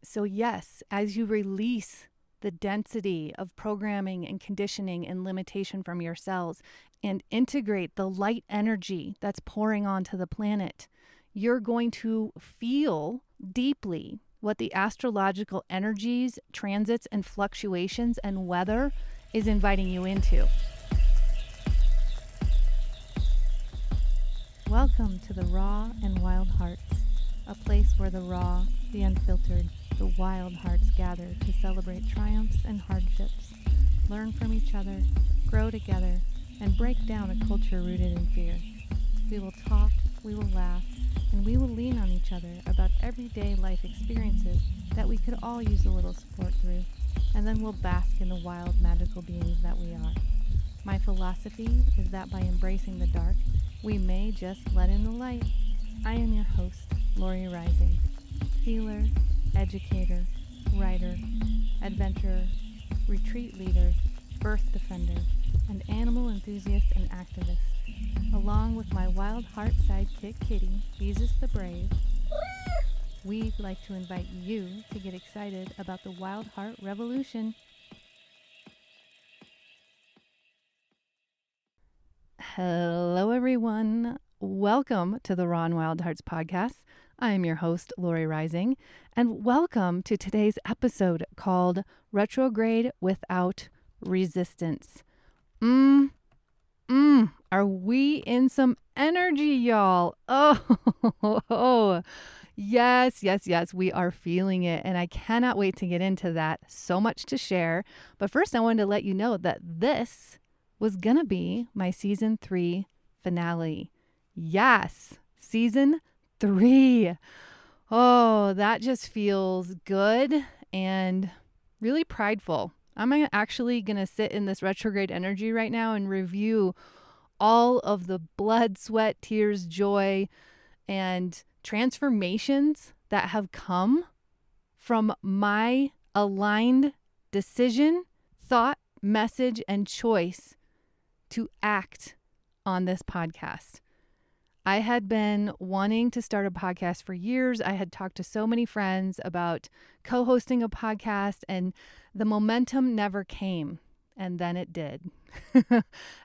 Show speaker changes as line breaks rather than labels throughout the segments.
So yes, as you release the density of programming and conditioning and limitation from your cells and integrate the light energy that's pouring onto the planet, you're going to feel deeply what the astrological energies, transits, and fluctuations and weather is inviting you into. Welcome to the Raw and Wild Hearts, a place where the raw, the unfiltered, the wild hearts gather to celebrate triumphs and hardships, learn from each other, grow together, and break down a culture rooted in fear. We will talk, we will laugh, and we will lean on each other about everyday life experiences that we could all use a little support through, and then we'll bask in the wild, magical beings that we are. My philosophy is that by embracing the dark, we may just let in the light. I am your host, Lori Rising, healer, educator, writer, adventurer, retreat leader, birth defender, and animal enthusiast and activist. Along with my wild heart sidekick Kitty, Jesus the Brave, we'd like to invite you to get excited about the Wild Heart Revolution. Hello, everyone. Welcome to the Raw and Wild Hearts podcast. I am your host, Lori Rising, and welcome to today's episode called Retrograde Without Resistance. Are we in some energy, y'all? Oh, yes, we are feeling it, and I cannot wait to get into that. So much to share. But first, I wanted to let you know that this was gonna be my season 3 finale. Yes, season 3. Oh, that just feels good and really prideful. I'm actually going to sit in this retrograde energy right now and review all of the blood, sweat, tears, joy, and transformations that have come from my aligned decision, thought, message, and choice to act on this podcast. I had been wanting to start a podcast for years. I had talked to so many friends about co-hosting a podcast, and the momentum never came. And then it did.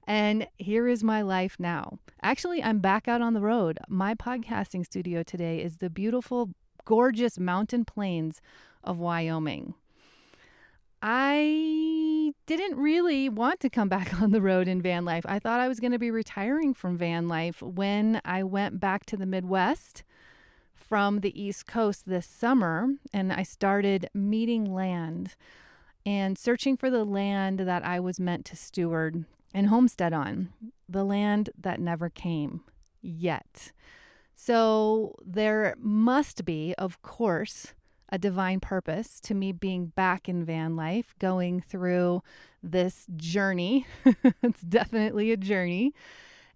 And here is my life now. Actually, I'm back out on the road. My podcasting studio today is the beautiful, gorgeous mountain plains of Wyoming. I didn't really want to come back on the road in van life. I thought I was going to be retiring from van life when I went back to the Midwest from the East Coast this summer, and I started meeting land and searching for the land that I was meant to steward and homestead on, the land that never came yet. So there must be, of course, a divine purpose to me being back in van life, going through this journey. It's definitely a journey,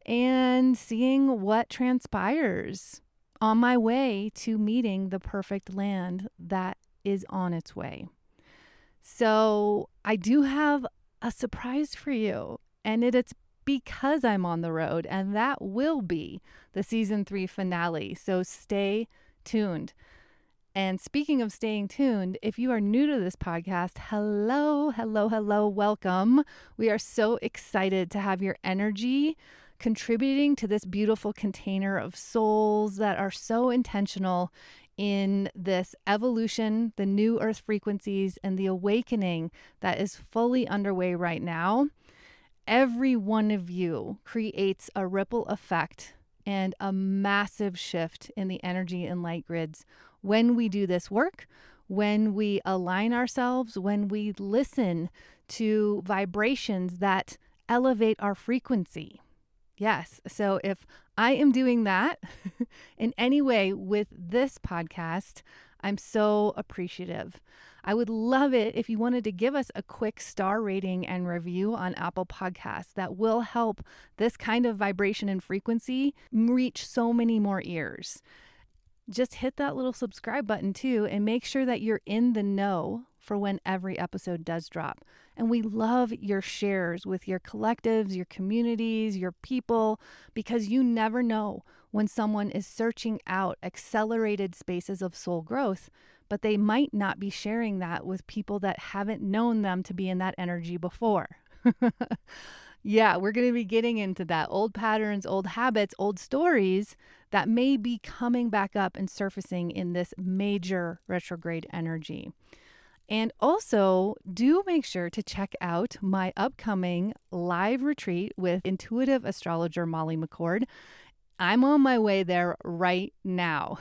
and seeing what transpires on my way to meeting the perfect land that is on its way. So I do have a surprise for you, and it's because I'm on the road, and that will be the season 3 finale. So stay tuned. And speaking of staying tuned, if you are new to this podcast, hello, welcome. We are so excited to have your energy contributing to this beautiful container of souls that are so intentional in this evolution, the new earth frequencies, and the awakening that is fully underway right now. Every one of you creates a ripple effect and a massive shift in the energy and light grids when we do this work, when we align ourselves, when we listen to vibrations that elevate our frequency. Yes, so if I am doing that in any way with this podcast, I'm so appreciative. I would love it if you wanted to give us a quick star rating and review on Apple Podcasts. That will help this kind of vibration and frequency reach so many more ears. Just hit that little subscribe button too, and make sure that you're in the know for when every episode does drop. And we love your shares with your collectives, your communities, your people, because you never know when someone is searching out accelerated spaces of soul growth but they might not be sharing that with people that haven't known them to be in that energy before. Yeah, we're going to be getting into that. Old patterns, old habits, old stories that may be coming back up and surfacing in this major retrograde energy. And also, do make sure to check out my upcoming live retreat with intuitive astrologer Molly McCord. I'm on my way there right now.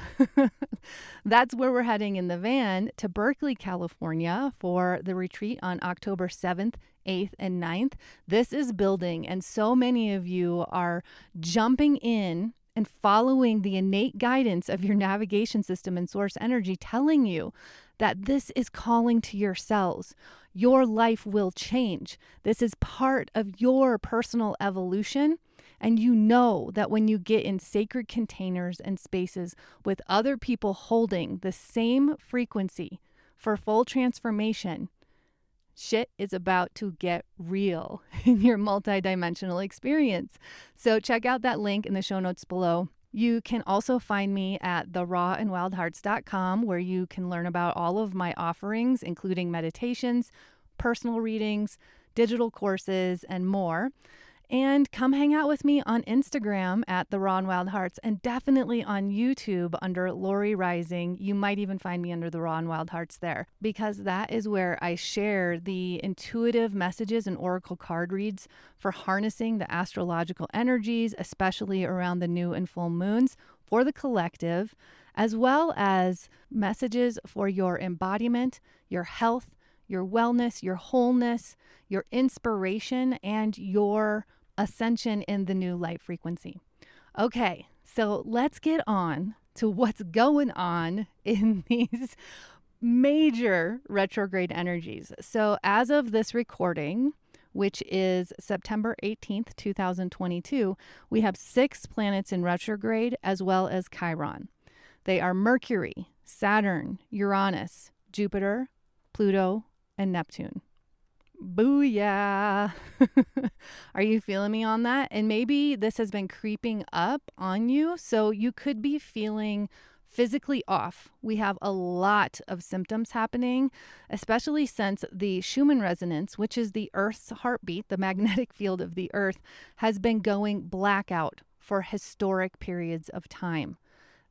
That's where we're heading in the van to Berkeley, California for the retreat on October 7th, 8th, and 9th. This is building, and so many of you are jumping in and following the innate guidance of your navigation system and source energy, telling you that this is calling to your cells. Your life will change. This is part of your personal evolution. And you know that when you get in sacred containers and spaces with other people holding the same frequency for full transformation, shit is about to get real in your multidimensional experience. So check out that link in the show notes below. You can also find me at therawandwildhearts.com, where you can learn about all of my offerings, including meditations, personal readings, digital courses, and more. And come hang out with me on Instagram at The Raw and Wild Hearts, and definitely on YouTube under Lori Rising. You might even find me under The Raw and Wild Hearts there, because that is where I share the intuitive messages and oracle card reads for harnessing the astrological energies, especially around the new and full moons for the collective, as well as messages for your embodiment, your health, your wellness, your wholeness, your inspiration, and your ascension in the new light frequency. Okay, so let's get on to what's going on in these major retrograde energies. So as of this recording, which is September 18th, 2022, we have 6 planets in retrograde as well as Chiron. They are Mercury, Saturn, Uranus, Jupiter, Pluto, and Neptune. Booyah. Are you feeling me on that? And maybe this has been creeping up on you, so you could be feeling physically off. We have a lot of symptoms happening, especially since the Schumann resonance, which is the Earth's heartbeat, the magnetic field of the Earth, has been going blackout for historic periods of time.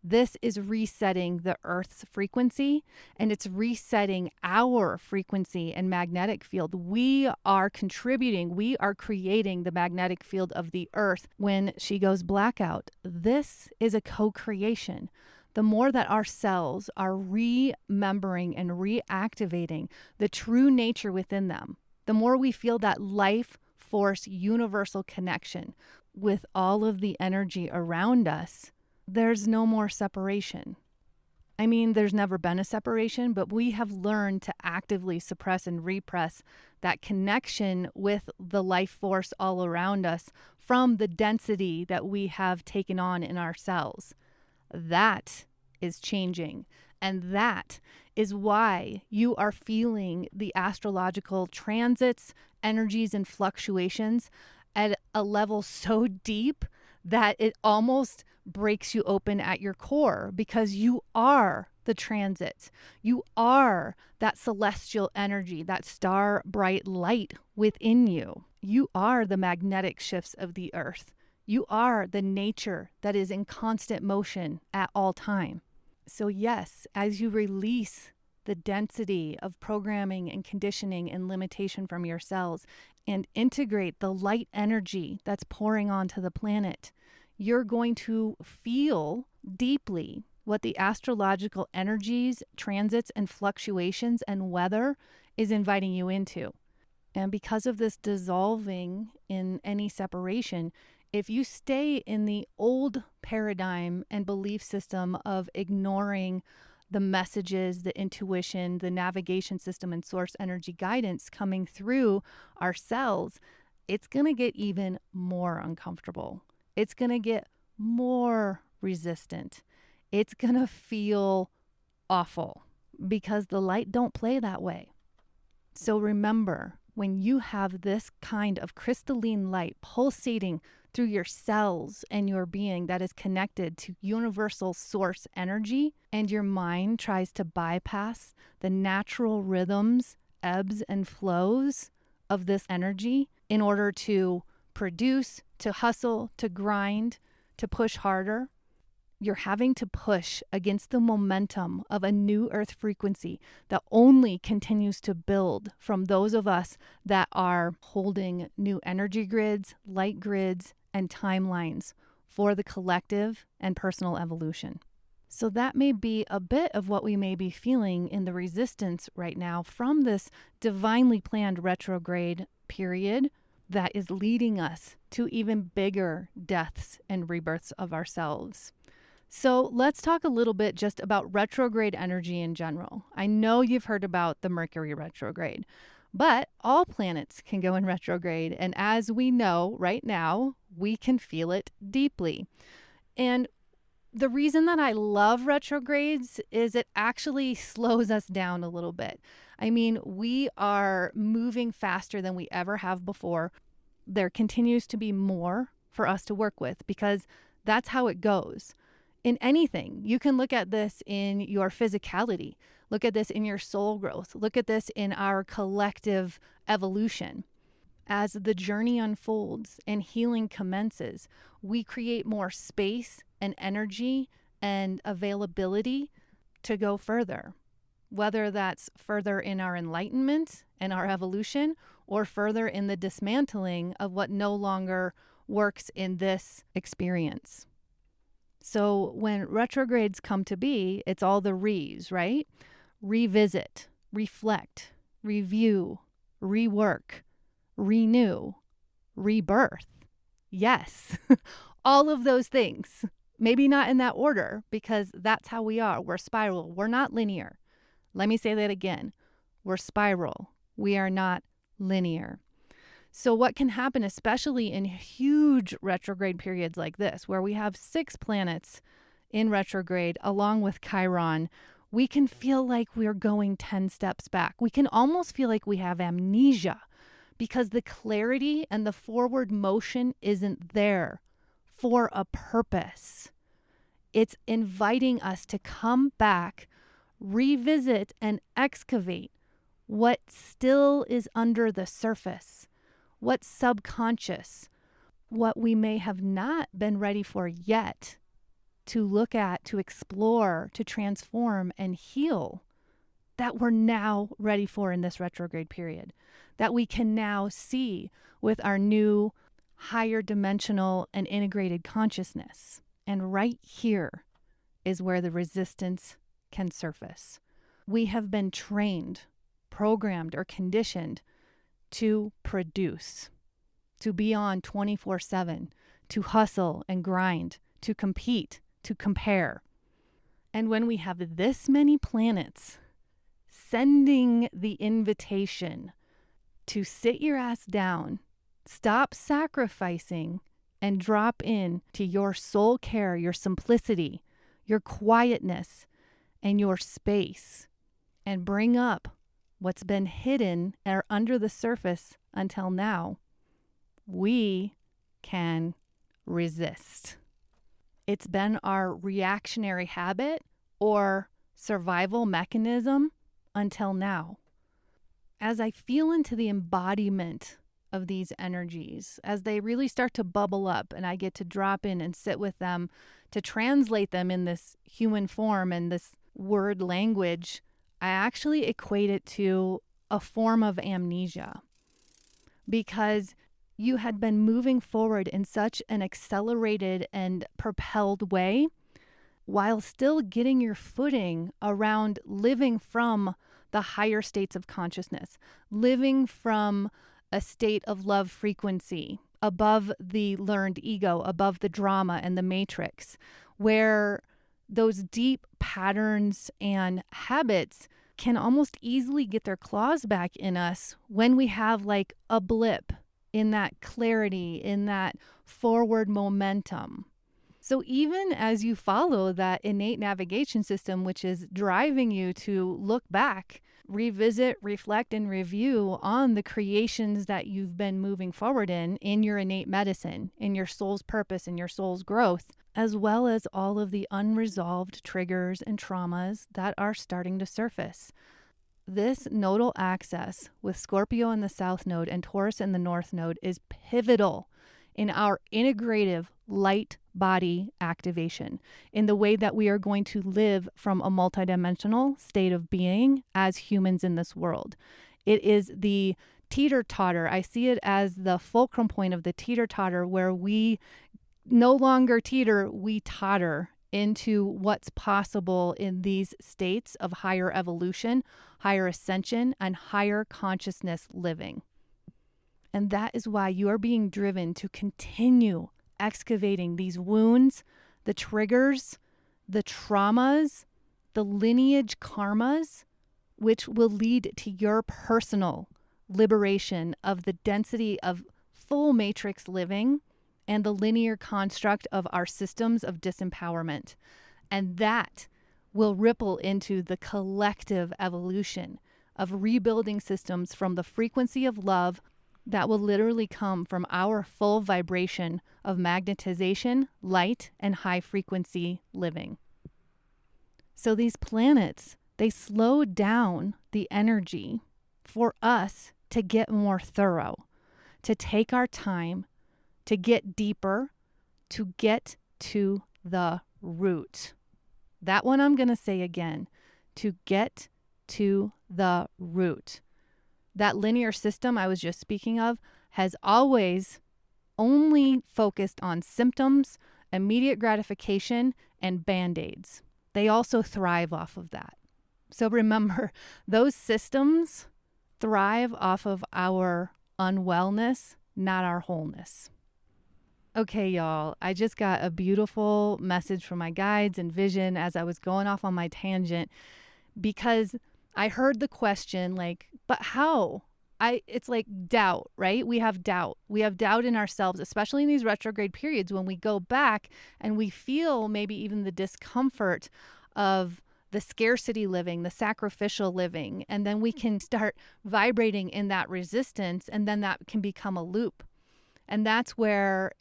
This is resetting the Earth's frequency, and it's resetting our frequency and magnetic field. We are contributing, we are creating the magnetic field of the Earth when she goes blackout. This is a co-creation. The more that our cells are remembering and reactivating the true nature within them, the more we feel that life force universal connection with all of the energy around us. There's no more separation. I mean, there's never been a separation, but we have learned to actively suppress and repress that connection with the life force all around us from the density that we have taken on in ourselves. That is changing. And that is why you are feeling the astrological transits, energies, and fluctuations at a level so deep that it almost breaks you open at your core, because you are the transits. You are that celestial energy, that star bright light within you. You are the magnetic shifts of the Earth. You are the nature that is in constant motion at all time. So yes, as you release the density of programming and conditioning and limitation from your cells and integrate the light energy that's pouring onto the planet, you're going to feel deeply what the astrological energies, transits, and fluctuations and weather is inviting you into. And because of this dissolving in any separation, if you stay in the old paradigm and belief system of ignoring the messages, the intuition, the navigation system, and source energy guidance coming through our cells, it's going to get even more uncomfortable. It's going to get more resistant. It's going to feel awful because the light don't play that way. So remember, when you have this kind of crystalline light pulsating through your cells and your being that is connected to universal source energy, and your mind tries to bypass the natural rhythms, ebbs and flows of this energy in order to produce, to hustle, to grind, to push harder, you're having to push against the momentum of a new earth frequency that only continues to build from those of us that are holding new energy grids, light grids, and timelines for the collective and personal evolution. So that may be a bit of what we may be feeling in the resistance right now from this divinely planned retrograde period that is leading us to even bigger deaths and rebirths of ourselves. So let's talk a little bit just about retrograde energy in general. I know you've heard about the Mercury retrograde, but all planets can go in retrograde. And as we know right now, we can feel it deeply. And the reason that I love retrogrades is it actually slows us down a little bit. I mean, we are moving faster than we ever have before. There continues to be more for us to work with because that's how it goes. In anything, you can look at this in your physicality, look at this in your soul growth, look at this in our collective evolution. As the journey unfolds and healing commences, we create more space and energy and availability to go further, whether that's further in our enlightenment and our evolution or further in the dismantling of what no longer works in this experience. So when retrogrades come to be, it's all the re's, right? Revisit, reflect, review, rework, renew, rebirth. Yes, all of those things. Maybe not in that order because that's how we are. We're spiral. We're not linear. Let me say that again. We're spiral. We are not linear. So what can happen, especially in huge retrograde periods like this, where we have 6 planets in retrograde along with Chiron, we can feel like we're going 10 steps back. We can almost feel like we have amnesia because the clarity and the forward motion isn't there for a purpose. It's inviting us to come back, revisit, and excavate what still is under the surface. What's subconscious, what we may have not been ready for yet to look at, to explore, to transform and heal, that we're now ready for in this retrograde period, that we can now see with our new higher dimensional and integrated consciousness. And right here is where the resistance can surface. We have been trained, programmed, or conditioned to produce, to be on 24/7, to hustle and grind, to compete, to compare. And when we have this many planets sending the invitation to sit your ass down, stop sacrificing, and drop in to your soul care, your simplicity, your quietness, and your space, and bring up what's been hidden or under the surface until now, we can resist. It's been our reactionary habit or survival mechanism until now. As I feel into the embodiment of these energies, as they really start to bubble up and I get to drop in and sit with them to translate them in this human form and this word language, I actually equate it to a form of amnesia because you had been moving forward in such an accelerated and propelled way while still getting your footing around living from the higher states of consciousness, living from a state of love frequency above the learned ego, above the drama and the matrix, where those deep patterns and habits can almost easily get their claws back in us when we have like a blip in that clarity, in that forward momentum. So even as you follow that innate navigation system, which is driving you to look back revisit, reflect, and review on the creations that you've been moving forward in your innate medicine, in your soul's purpose, in your soul's growth, as well as all of the unresolved triggers and traumas that are starting to surface. This nodal axis with Scorpio in the south node and Taurus in the north node is pivotal in our integrative light body activation, in the way that we are going to live from a multidimensional state of being as humans in this world. It is the teeter-totter. I see it as the fulcrum point of the teeter-totter, where we no longer teeter, we totter into what's possible in these states of higher evolution, higher ascension, and higher consciousness living. And that is why you are being driven to continue excavating these wounds, the triggers, the traumas, the lineage karmas, which will lead to your personal liberation of the density of full matrix living and the linear construct of our systems of disempowerment. And that will ripple into the collective evolution of rebuilding systems from the frequency of love that will literally come from our full vibration of magnetization, light, and high frequency living. So these planets, they slow down the energy for us to get more thorough, to take our time, to get deeper, to get to the root. That one I'm going to say again, to get to the root. That linear system I was just speaking of has always only focused on symptoms, immediate gratification, and band-aids. They also thrive off of that. So remember, those systems thrive off of our unwellness, not our wholeness. Okay, y'all, I just got a beautiful message from my guides and vision as I was going off on my tangent, because I heard the question like, but how? It's like doubt, right? We have doubt. We have doubt in ourselves, especially in these retrograde periods when we go back and we feel maybe even the discomfort of the scarcity living, the sacrificial living, and then we can start vibrating in that resistance, and then that can become a loop. And that's where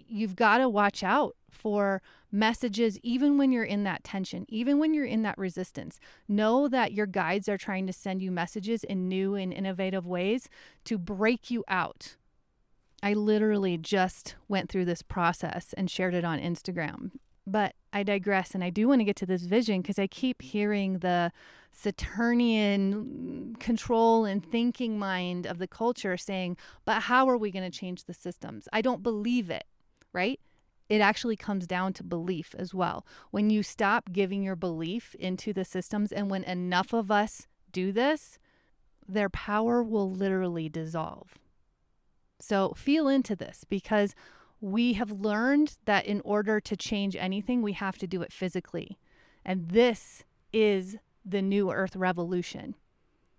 you've got to watch out for messages, even when you're in that tension, even when you're in that resistance. Know that your guides are trying to send you messages in new and innovative ways to break you out. I literally just went through this process and shared it on Instagram. But I digress, and I do want to get to this vision because I keep hearing the Saturnian control and thinking mind of the culture saying, but how are we going to change the systems? I don't believe it, right? It actually comes down to belief as well. When you stop giving your belief into the systems, and when enough of us do this, their power will literally dissolve. So feel into this, because we have learned that in order to change anything, we have to do it physically. And this is the new Earth revolution.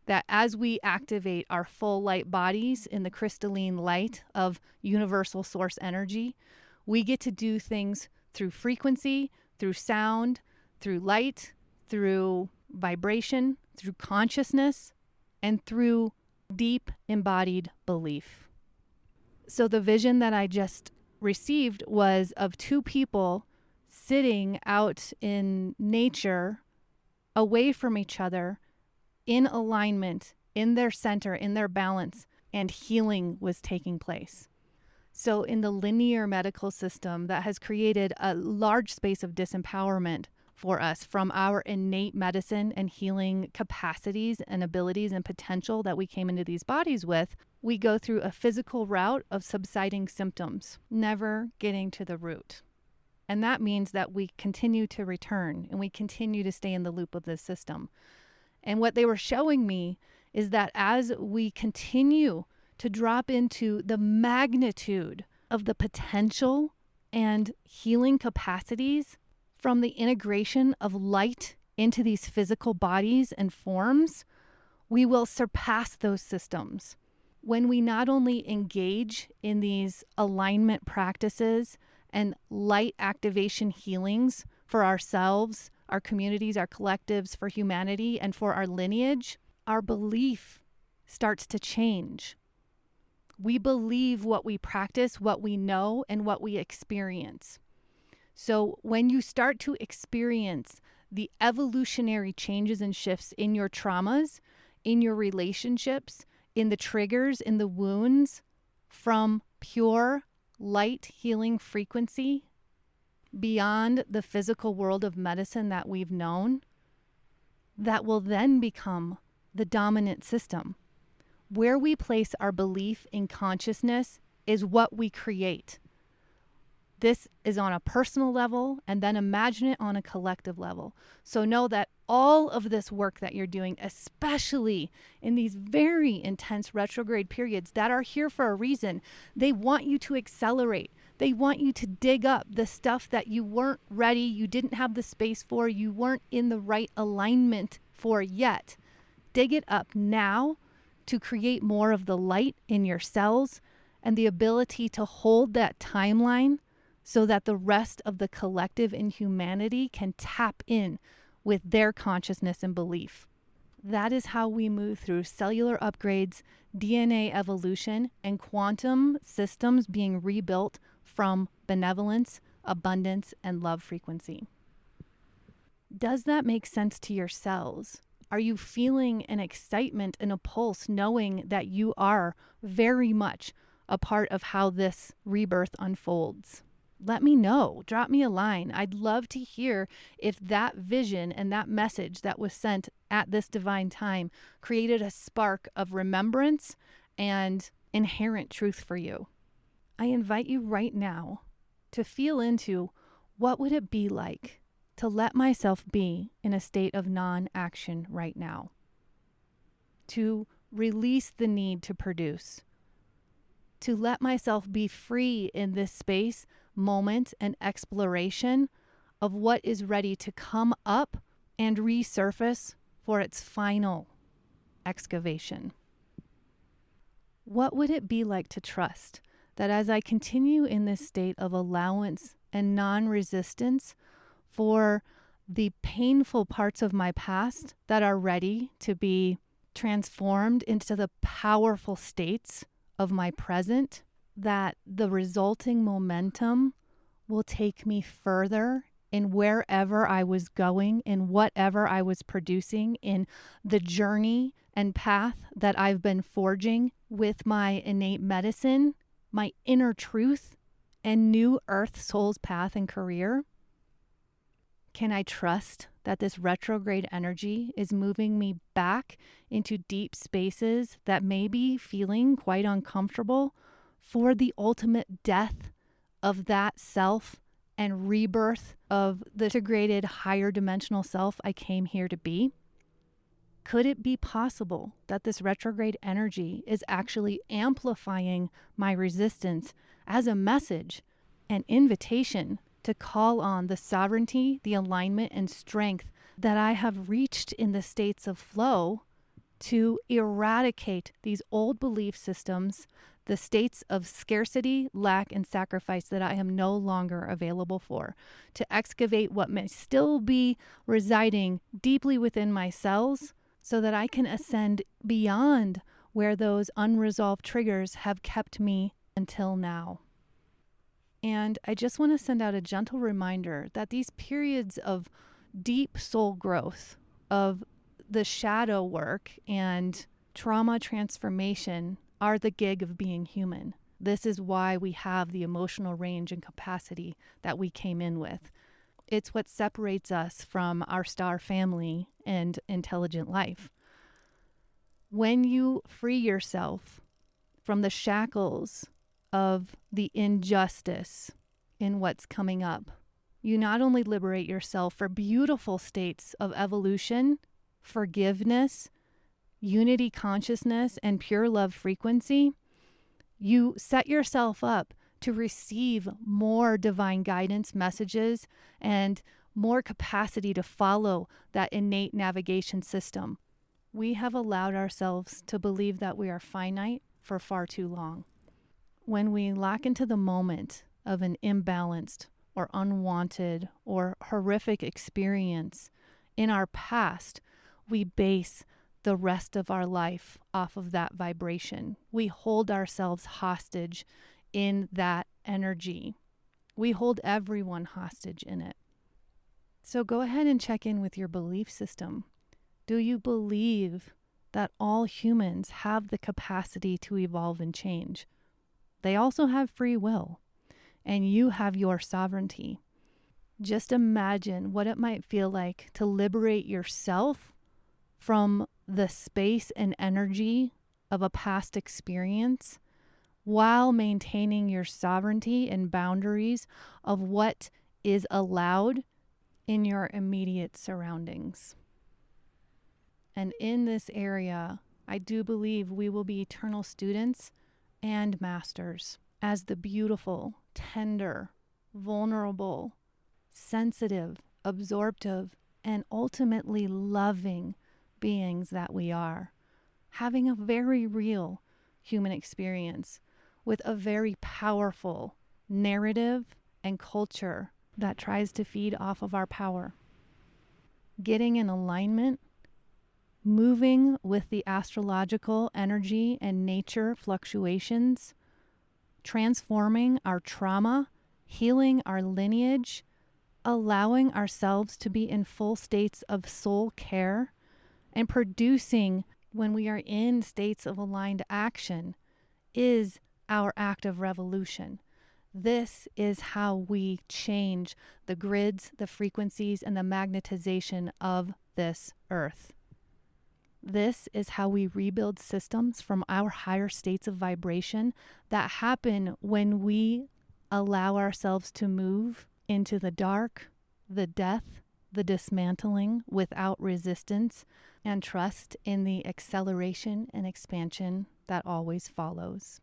That as we activate our full light bodies in the crystalline light of universal source energy, we get to do things through frequency, through sound, through light, through vibration, through consciousness, and through deep embodied belief. So the vision that I just received was of two people sitting out in nature, away from each other, in alignment, in their center, in their balance, and healing was taking place. So in the linear medical system that has created a large space of disempowerment for us from our innate medicine and healing capacities and abilities and potential that we came into these bodies with, we go through a physical route of subsiding symptoms, never getting to the root. And that means that we continue to return and we continue to stay in the loop of this system. And what they were showing me is that as we continue to drop into the magnitude of the potential and healing capacities from the integration of light into these physical bodies and forms, we will surpass those systems. When we not only engage in these alignment practices and light activation healings for ourselves, our communities, our collectives, for humanity, and for our lineage, our belief starts to change. We believe what we practice, what we know, and what we experience. So when you start to experience the evolutionary changes and shifts in your traumas, in your relationships, in the triggers, in the wounds, from pure light healing frequency beyond the physical world of medicine that we've known, that will then become the dominant system. Where we place our belief in consciousness is what we create. This is on a personal level, and then imagine it on a collective level. So know that all of this work that you're doing, especially in these very intense retrograde periods that are here for a reason, they want you to accelerate. They want you to dig up the stuff that you weren't ready, you didn't have the space for, you weren't in the right alignment for yet. Dig it up now to create more of the light in your cells and the ability to hold that timeline so that the rest of the collective in humanity can tap in with their consciousness and belief. That is how we move through cellular upgrades, DNA evolution, and quantum systems being rebuilt from benevolence, abundance, and love frequency. Does that make sense to your cells? Are you feeling an excitement and a pulse knowing that you are very much a part of how this rebirth unfolds? Let me know. Drop me a line. I'd love to hear if that vision and that message that was sent at this divine time created a spark of remembrance and inherent truth for you. I invite you right now to feel into what would it be like to let myself be in a state of non-action right now, to release the need to produce, to let myself be free in this space, moment, and exploration of what is ready to come up and resurface for its final excavation. What would it be like to trust that as I continue in this state of allowance and non-resistance for the painful parts of my past that are ready to be transformed into the powerful states of my present, that the resulting momentum will take me further in wherever I was going, in whatever I was producing, in the journey and path that I've been forging with my innate medicine, my inner truth, and new earth soul's path and career? Can I trust that this retrograde energy is moving me back into deep spaces that may be feeling quite uncomfortable for the ultimate death of that self and rebirth of the integrated higher dimensional self I came here to be? Could it be possible that this retrograde energy is actually amplifying my resistance as a message, an invitation to call on the sovereignty, the alignment, and strength that I have reached in the states of flow to eradicate these old belief systems, the states of scarcity, lack, and sacrifice that I am no longer available for, to excavate what may still be residing deeply within my cells so that I can ascend beyond where those unresolved triggers have kept me until now. And I just want to send out a gentle reminder that these periods of deep soul growth, of the shadow work and trauma transformation are the gig of being human. This is why we have the emotional range and capacity that we came in with. It's what separates us from our star family and intelligent life. When you free yourself from the shackles of the injustice in what's coming up, you not only liberate yourself for beautiful states of evolution, forgiveness, unity consciousness, and pure love frequency, you set yourself up to receive more divine guidance messages and more capacity to follow that innate navigation system. We have allowed ourselves to believe that we are finite for far too long. When we lock into the moment of an imbalanced or unwanted or horrific experience in our past, we base the rest of our life off of that vibration. We hold ourselves hostage in that energy. We hold everyone hostage in it. So go ahead and check in with your belief system. Do you believe that all humans have the capacity to evolve and change? They also have free will, and you have your sovereignty. Just imagine what it might feel like to liberate yourself from the space and energy of a past experience while maintaining your sovereignty and boundaries of what is allowed in your immediate surroundings. And in this area, I do believe we will be eternal students and masters as the beautiful, tender, vulnerable, sensitive, absorptive, and ultimately loving beings that we are, having a very real human experience with a very powerful narrative and culture that tries to feed off of our power. Getting in alignment, moving with the astrological energy and nature fluctuations, transforming our trauma, healing our lineage, allowing ourselves to be in full states of soul care, and producing when we are in states of aligned action is our act of revolution. This is how we change the grids, the frequencies, and the magnetization of this earth. This is how we rebuild systems from our higher states of vibration that happen when we allow ourselves to move into the dark, the death, the dismantling without resistance, and trust in the acceleration and expansion that always follows.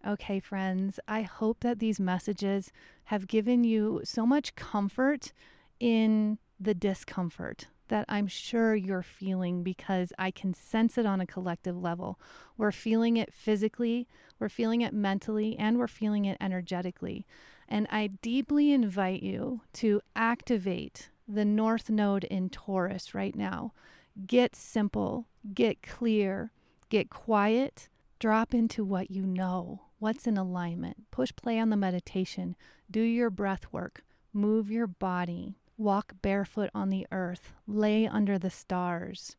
Okay, friends, I hope that these messages have given you so much comfort in the discomfort that I'm sure you're feeling, because I can sense it on a collective level. We're feeling it physically, we're feeling it mentally, and we're feeling it energetically. And I deeply invite you to activate the North Node in Taurus right now. Get simple, get clear, get quiet, drop into what you know, what's in alignment. Push play on the meditation, do your breath work, move your body. Walk barefoot on the earth, lay under the stars,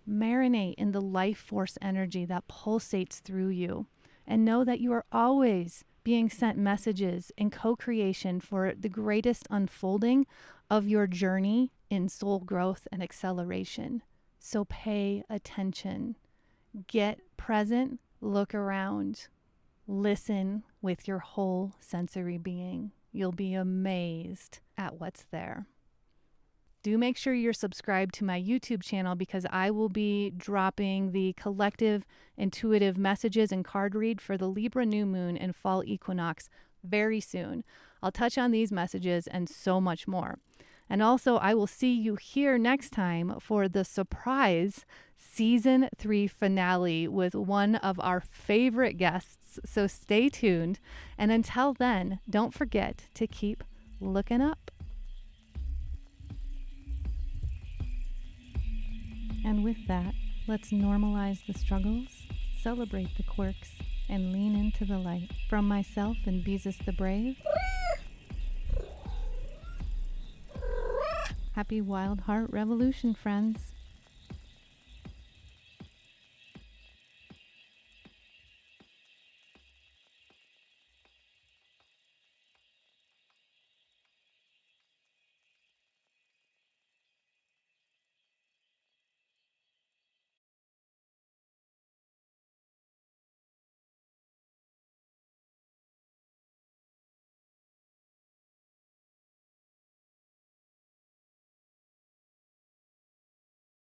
marinate in the life force energy that pulsates through you, and know that you are always being sent messages in co-creation for the greatest unfolding of your journey in soul growth and acceleration. So pay attention, get present, look around, listen with your whole sensory being. You'll be amazed at what's there. Do make sure you're subscribed to my YouTube channel, because I will be dropping the collective intuitive messages and card read for the Libra new moon and fall equinox very soon. I'll touch on these messages and so much more. And also, I will see you here next time for the surprise season 3 finale with one of our favorite guests. So stay tuned. And until then, don't forget to keep looking up. And with that, let's normalize the struggles, celebrate the quirks, and lean into the light. From myself and Beezus the Brave, happy Wild Heart Revolution, friends.